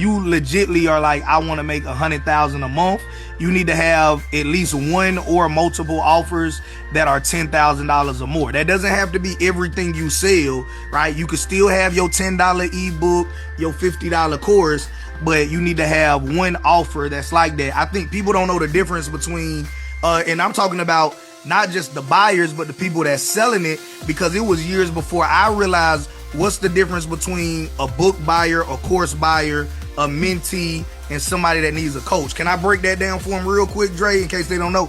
you legitly are like, I want to make $100,000 a month, you need to have at least one or multiple offers that are $10,000 or more. That doesn't have to be everything you sell, right? You could still have your $10 ebook, your $50 course, but you need to have one offer that's like that. I think people don't know the difference between, and I'm talking about not just the buyers, but the people that's selling it, because it was years before I realized what's the difference between a book buyer, a course buyer, a mentee, and somebody that needs a coach. Can I break that down for them real quick, Dre, in case they don't know?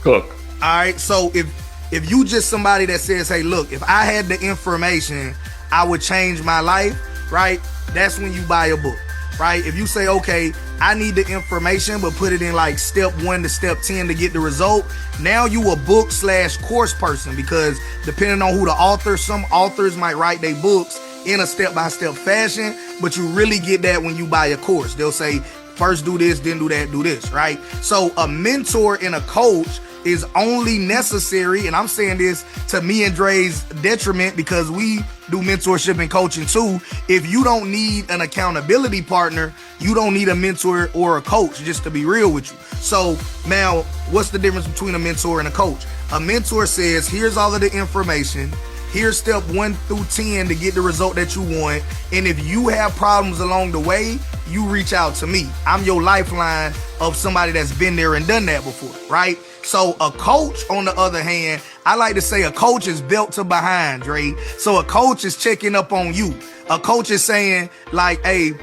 Cook. All right, so if you just somebody that says, hey, look, if I had the information, I would change my life, right? That's when you buy a book, right? If you say, okay, I need the information, but put it in like step 1 to step 10 to get the result, now you a book/course person, because depending on who the author, some authors might write their books in a step-by-step fashion, but you really get that when you buy a course. They'll say, first do this, then do that, do this, right? So a mentor and a coach is only necessary, and I'm saying this to me and Dre's detriment because we do mentorship and coaching too. If you don't need an accountability partner, you don't need a mentor or a coach, just to be real with you. So now, what's the difference between a mentor and a coach? A mentor says, here's all of the information, here's step 1 through 10 to get the result that you want. And if you have problems along the way, you reach out to me. I'm your lifeline of somebody that's been there and done that before, right? So a coach, on the other hand, I like to say a coach is built to behind, Dre. So a coach is checking up on you. A coach is saying like, hey,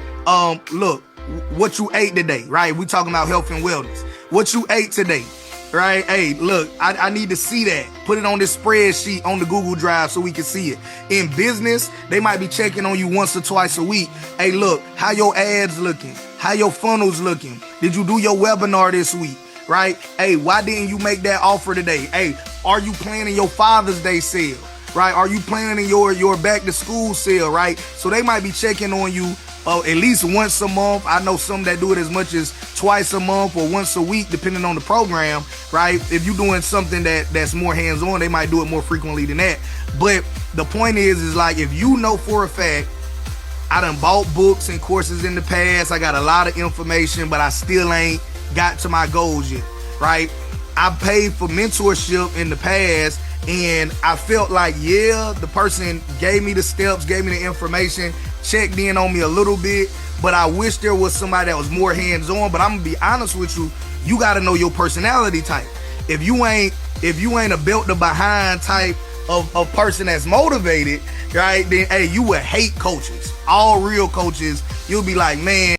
look, what you ate today, right? We talking about health and wellness. What you ate today, right? Hey, look, I need to see that. Put it on this spreadsheet on the Google Drive so we can see it. In business, they might be checking on you once or twice a week. Hey, look, how your ads looking? How your funnels looking? Did you do your webinar this week? Right? Hey, why didn't you make that offer today? Hey, are you planning your Father's Day sale? Right? Are you planning your back to school sale? Right? So they might be checking on you at least once a month. I know some that do it as much as twice a month or once a week, depending on the program, right? If you're doing something that's more hands-on, they might do it more frequently than that. But the point is like, if you know for a fact, I done bought books and courses in the past, I got a lot of information, but I still ain't got to my goals yet, right? I paid for mentorship in the past, and I felt like, yeah, the person gave me the steps, gave me the information, checked in on me a little bit, but I wish there was somebody that was more hands-on. But I'm gonna be honest with you, you gotta know your personality type. If you ain't a built to behind type of person that's motivated, right, then hey, you would hate coaches. All real coaches, you'll be like, man,